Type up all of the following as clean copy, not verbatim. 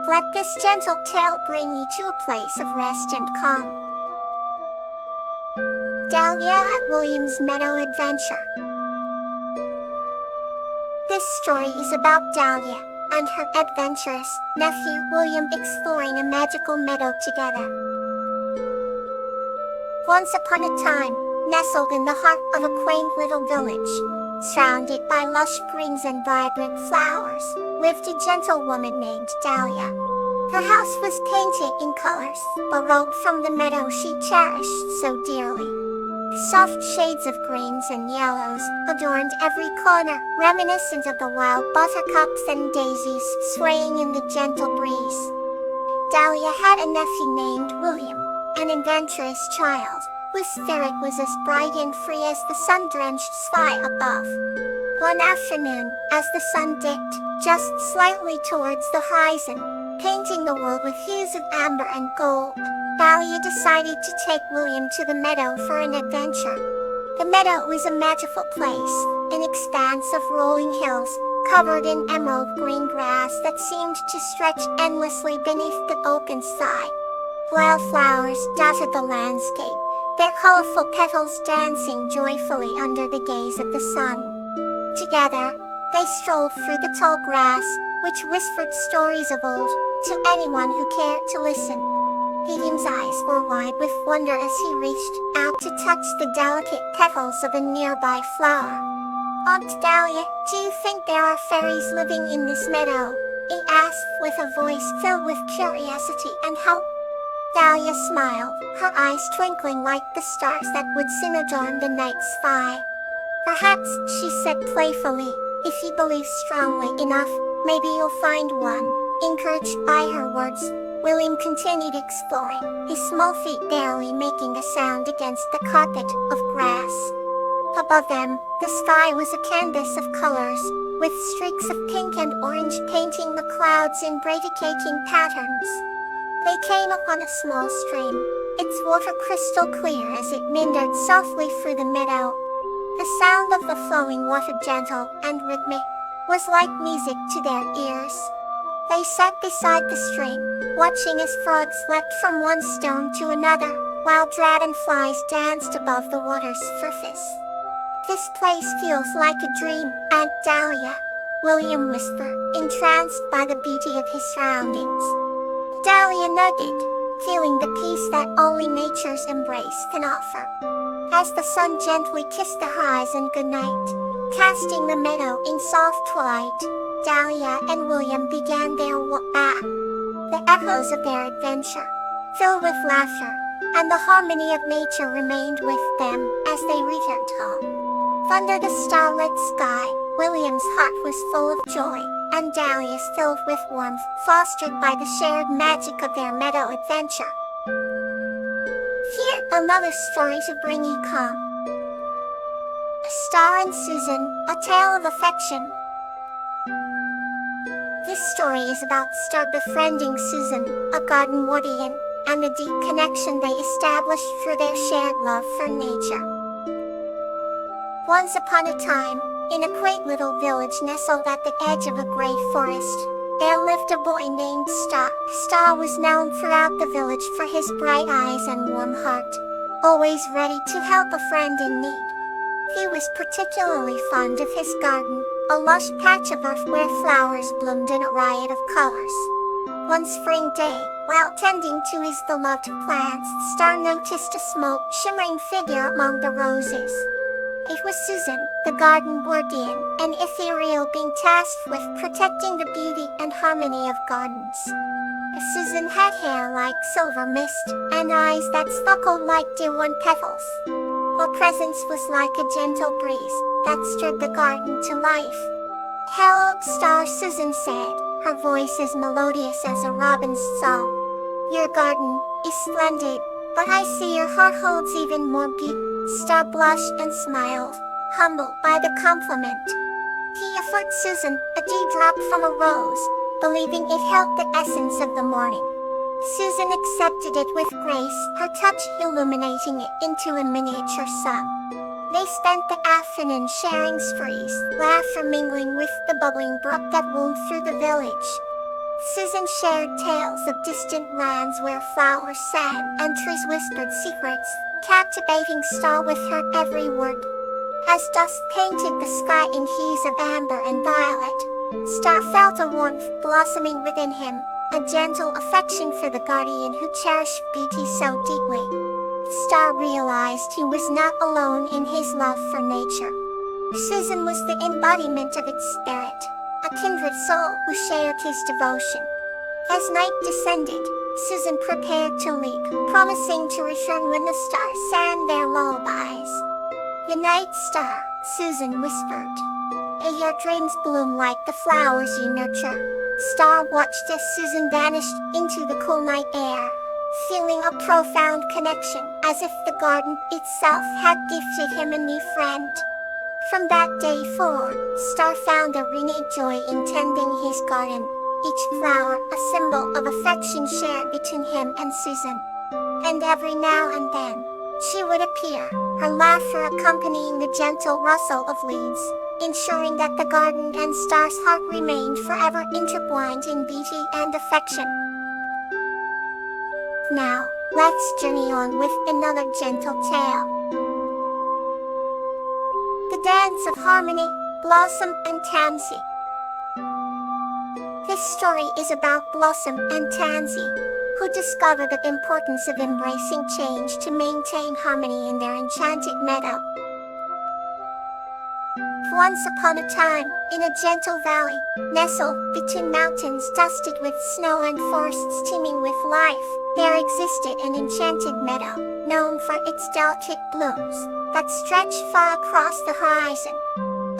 Let this gentle tale bring you to a place of rest and calm. Dahlia at William's Meadow Adventure. This story is about Dahlia and her adventurous nephew William exploring a magical meadow together. Once upon a time, nestled in the heart of a quaint little village, surrounded by lush greens and vibrant flowers, lived a gentle woman named Dahlia. Her house was painted in colors, borrowed from the meadow she cherished so dearly. Soft shades of greens and yellows adorned every corner, reminiscent of the wild buttercups and daisies swaying in the gentle breeze. Dahlia had a nephew named William, an adventurous child, whose spirit was as bright and free as the sun-drenched sky above. One afternoon, as the sun dipped just slightly towards the horizon, painting the world with hues of amber and gold, Dahlia decided to take William to the meadow for an adventure. The meadow was a magical place, an expanse of rolling hills, covered in emerald green grass that seemed to stretch endlessly beneath the open sky. Wildflowers dotted the landscape, their colorful petals dancing joyfully under the gaze of the sun. Together, they strolled through the tall grass, which whispered stories of old, to anyone who cared to listen. William's eyes were wide with wonder as he reached out to touch the delicate petals of a nearby flower. "Aunt Dahlia, do you think there are fairies living in this meadow?" he asked with a voice filled with curiosity and hope. Dahlia smiled, her eyes twinkling like the stars that would soon adorn the night sky. "Perhaps," she said playfully, "if you believe strongly enough, maybe you'll find one." Encouraged by her words, William continued exploring, his small feet barely making a sound against the carpet of grass. Above them, the sky was a canvas of colors, with streaks of pink and orange painting the clouds in breathtaking patterns. They came upon a small stream, its water crystal clear as it meandered softly through the meadow. The sound of the flowing water, gentle and rhythmic, was like music to their ears. They sat beside the stream, watching as frogs leapt from one stone to another, while dragonflies danced above the water's surface. "This place feels like a dream, Aunt Dahlia," William whispered, entranced by the beauty of his surroundings. Dahlia nodded, feeling the peace that only nature's embrace can offer. As the sun gently kissed the horizon goodnight, casting the meadow in soft light, Dahlia and William began their walk back. The echoes of their adventure, filled with laughter, and the harmony of nature remained with them as they returned home. Under the starlit sky, William's heart was full of joy, and Dahlia's filled with warmth, fostered by the shared magic of their meadow adventure. Here, another story to bring you calm. Star and Susan, a tale of affection. This story is about Star befriending Susan, a garden guardian, and the deep connection they established through their shared love for nature. Once upon a time, in a quaint little village nestled at the edge of a great forest, there lived a boy named Star. Star was known throughout the village for his bright eyes and warm heart, always ready to help a friend in need. He was particularly fond of his garden, a lush patch of earth where flowers bloomed in a riot of colors. One spring day, while tending to his beloved plants, Star noticed a small, shimmering figure among the roses. It was Susan, the garden guardian, an ethereal being tasked with protecting the beauty and harmony of gardens. Susan had hair like silver mist, and eyes that sparkled like dew-on petals. Her presence was like a gentle breeze that stirred the garden to life. "Hello, Star," Susan said, her voice as melodious as a robin's song. "Your garden is splendid, but I see your heart holds even more beauty." Star blushed and smiled, humbled by the compliment. He offered Susan a dewdrop from a rose, believing it held the essence of the morning. Susan accepted it with grace, her touch illuminating it into a miniature sun. They spent the afternoon sharing stories, laughter mingling with the bubbling brook that wound through the village. Susan shared tales of distant lands where flowers sang and trees whispered secrets, captivating Star with her every word. As dusk painted the sky in hues of amber and violet, Star felt a warmth blossoming within him, a gentle affection for the guardian who cherished beauty so deeply. Star realized he was not alone in his love for nature. Susan was the embodiment of its spirit, a kindred soul who shared his devotion. As night descended, Susan prepared to leave, promising to return when the stars sang their lullabies. "Good night, Star," Susan whispered. "May your dreams bloom like the flowers you nurture." Star watched as Susan vanished into the cool night air, feeling a profound connection, as if the garden itself had gifted him a new friend. From that day forward, Star found a renewed joy in tending his garden, each flower a symbol of affection shared between him and Susan. And every now and then, she would appear, her laughter accompanying the gentle rustle of leaves, ensuring that the garden and Star's heart remained forever intertwined in beauty and affection. Now, let's journey on with another gentle tale. The Dance of Harmony, Blossom and Tansy. This story is about Blossom and Tansy, who discover the importance of embracing change to maintain harmony in their enchanted meadow. Once upon a time, in a gentle valley, nestled between mountains dusted with snow and forests teeming with life, there existed an enchanted meadow, known for its delicate blooms, that stretched far across the horizon.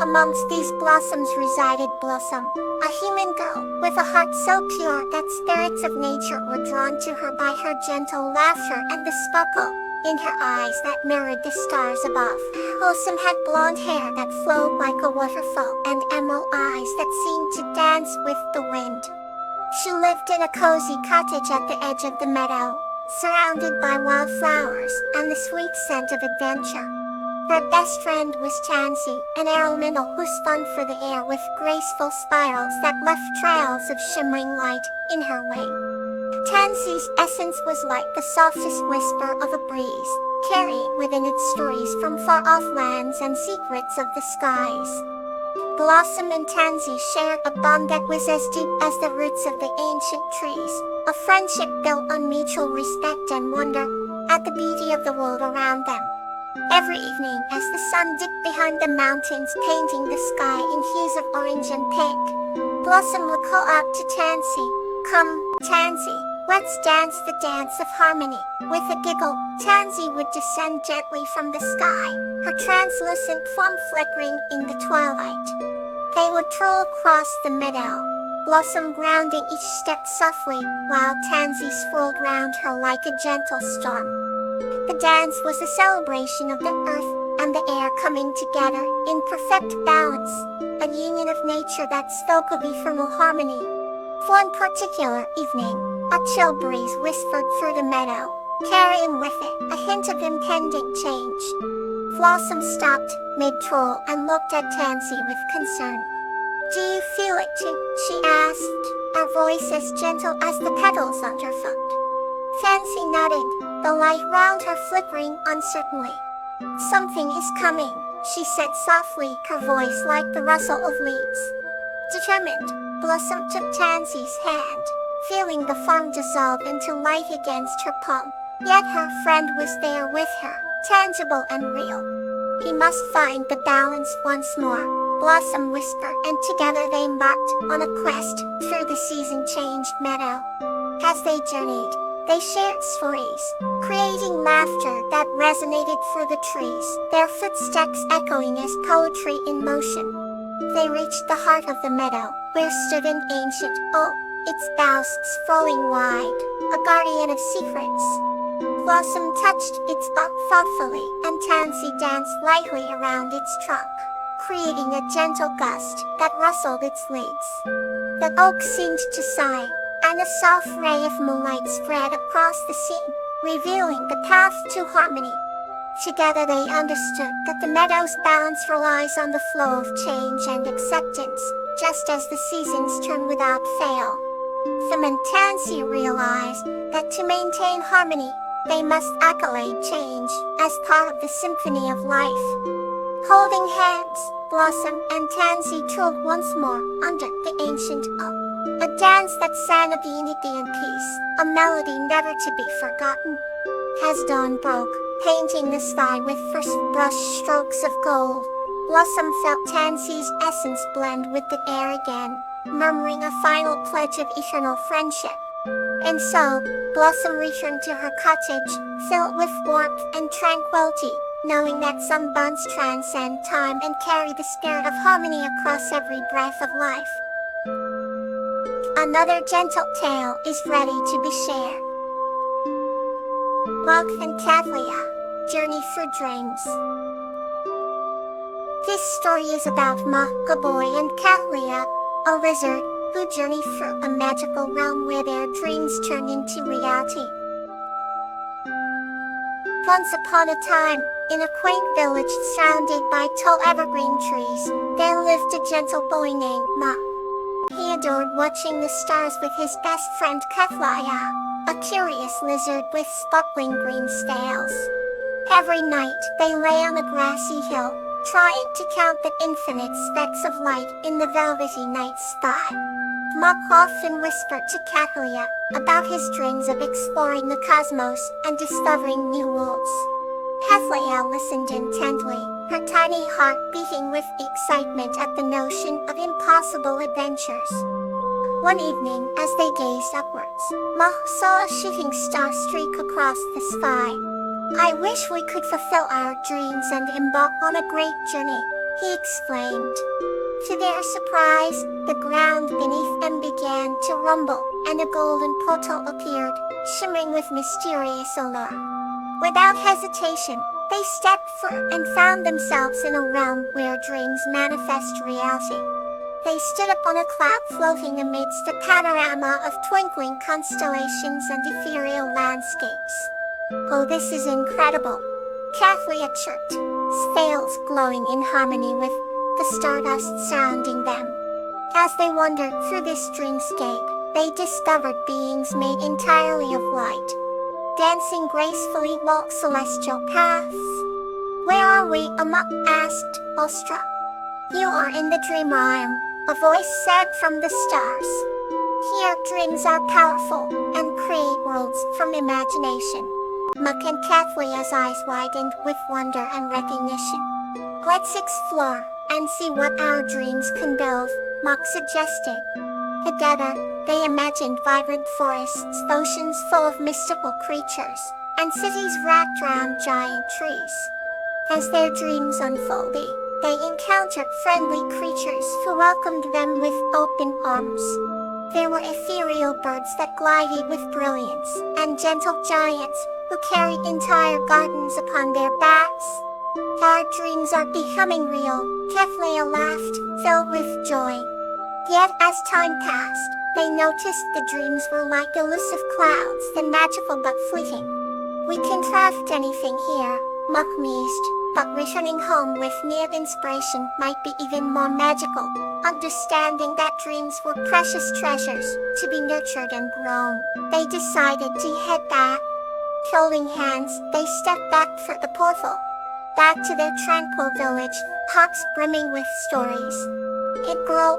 Amongst these blossoms resided Blossom, a human girl with a heart so pure that spirits of nature were drawn to her by her gentle laughter and the sparkle in her eyes that mirrored the stars above. Blossom had blonde hair that flowed like a waterfall and emerald eyes that seemed to dance with the wind. She lived in a cozy cottage at the edge of the meadow, surrounded by wildflowers and the sweet scent of adventure. Her best friend was Tansy, an elemental who spun through the air with graceful spirals that left trails of shimmering light in her wake. Tansy's essence was like the softest whisper of a breeze, carrying within it stories from far-off lands and secrets of the skies. Blossom and Tansy shared a bond that was as deep as the roots of the ancient trees, a friendship built on mutual respect and wonder at the beauty of the world around them. Every evening, as the sun dipped behind the mountains, painting the sky in hues of orange and pink, Blossom would call out to Tansy, "Come, Tansy, let's dance the dance of harmony." With a giggle, Tansy would descend gently from the sky, her translucent form flickering in the twilight. They would twirl across the meadow, Blossom grounding each step softly, while Tansy swirled round her like a gentle storm. The dance was a celebration of the earth and the air coming together in perfect balance, a union of nature that spoke of eternal harmony. One particular evening, a chill breeze whispered through the meadow, carrying with it a hint of impending change. Blossom stopped mid-twirl and looked at Tansy with concern. "Do you feel it too?" she asked, her voice as gentle as the petals underfoot. Tansy nodded, the light round her flickering uncertainly. "Something is coming," she said softly, her voice like the rustle of leaves. Determined, Blossom took Tansy's hand, feeling the foam dissolve into light against her palm. Yet her friend was there with her, tangible and real. "He must find the balance once more," Blossom whispered, and together they embarked on a quest through the season-changed meadow. As they journeyed, they shared stories, creating laughter that resonated through the trees, their footsteps echoing as poetry in motion. They reached the heart of the meadow, where stood an ancient oak, its boughs sprawling wide, a guardian of secrets. Blossom touched its bark thoughtfully, and Tansy danced lightly around its trunk, creating a gentle gust that rustled its leaves. The oak seemed to sigh, and a soft ray of moonlight spread across the scene, revealing the path to harmony. Together they understood that the meadow's balance relies on the flow of change and acceptance, just as the seasons turn without fail. Them and Tansy realize that to maintain harmony, they must accolade change as part of the symphony of life. Holding hands, Blossom and Tansy toured once more under the ancient oak, a dance that sang of unity and peace, a melody never to be forgotten. As dawn broke, painting the sky with first brush strokes of gold, Blossom felt Tansy's essence blend with the air again, murmuring a final pledge of eternal friendship. And so, Blossom returned to her cottage, filled with warmth and tranquility, knowing that some bonds transcend time and carry the spirit of harmony across every breath of life. Another gentle tale is ready to be shared. Mug and Kathleen, Journey Through Dreams. This story is about Mug, a boy, and Kathleen, a lizard, who journey through a magical realm where their dreams turn into reality. Once upon a time, in a quaint village surrounded by tall evergreen trees, there lived a gentle boy named Mug. He adored watching the stars with his best friend Kathleen, a curious lizard with sparkling green scales. Every night, they lay on a grassy hill, trying to count the infinite specks of light in the velvety night sky. Mug often whispered to Kathleen about his dreams of exploring the cosmos and discovering new worlds. Kathleen listened intently, her tiny heart beating with excitement at the notion of impossible adventures. One evening, as they gazed upwards, Mug saw a shooting star streak across the sky. "I wish we could fulfill our dreams and embark on a great journey," he exclaimed. To their surprise, the ground beneath them began to rumble, and a golden portal appeared, shimmering with mysterious allure. Without hesitation, they stepped through and found themselves in a realm where dreams manifest reality. They stood upon a cloud floating amidst a panorama of twinkling constellations and ethereal landscapes. "Oh, this is incredible," Kathleen chirped, sails glowing in harmony with the stardust surrounding them. As they wandered through this dreamscape, they discovered beings made entirely of light, dancing gracefully along celestial paths. "Where are we?" Mug asked, awestruck. "You are in the dream realm," a voice said from the stars. "Here dreams are powerful and create worlds from imagination." Mug and Kathleen's eyes widened with wonder and recognition. "Let's explore and see what our dreams can build," Mug suggested. Together, they imagined vibrant forests, oceans full of mystical creatures, and cities wrapped around giant trees. As their dreams unfolded, they encountered friendly creatures who welcomed them with open arms. There were ethereal birds that glided with brilliance, and gentle giants who carried entire gardens upon their backs. "Our dreams are becoming real," Kathleen laughed, filled with joy. Yet as time passed, they noticed the dreams were like elusive clouds and magical but fleeting. "We can craft anything here," Mug mused, "but returning home with new inspiration might be even more magical." Understanding that dreams were precious treasures to be nurtured and grown, they decided to head back. Holding hands, they stepped back through the portal, back to their tranquil village, hearts brimming with stories.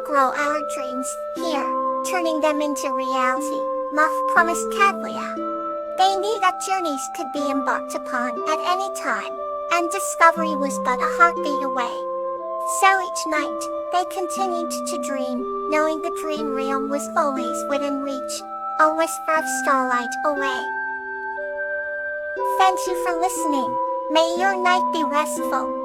Grow our dreams here, turning them into reality," Mug promised Kathleen. They knew that journeys could be embarked upon at any time, and discovery was but a heartbeat away. So each night, they continued to dream, knowing the dream realm was always within reach, a whisper of starlight away. Thank you for listening. May your night be restful.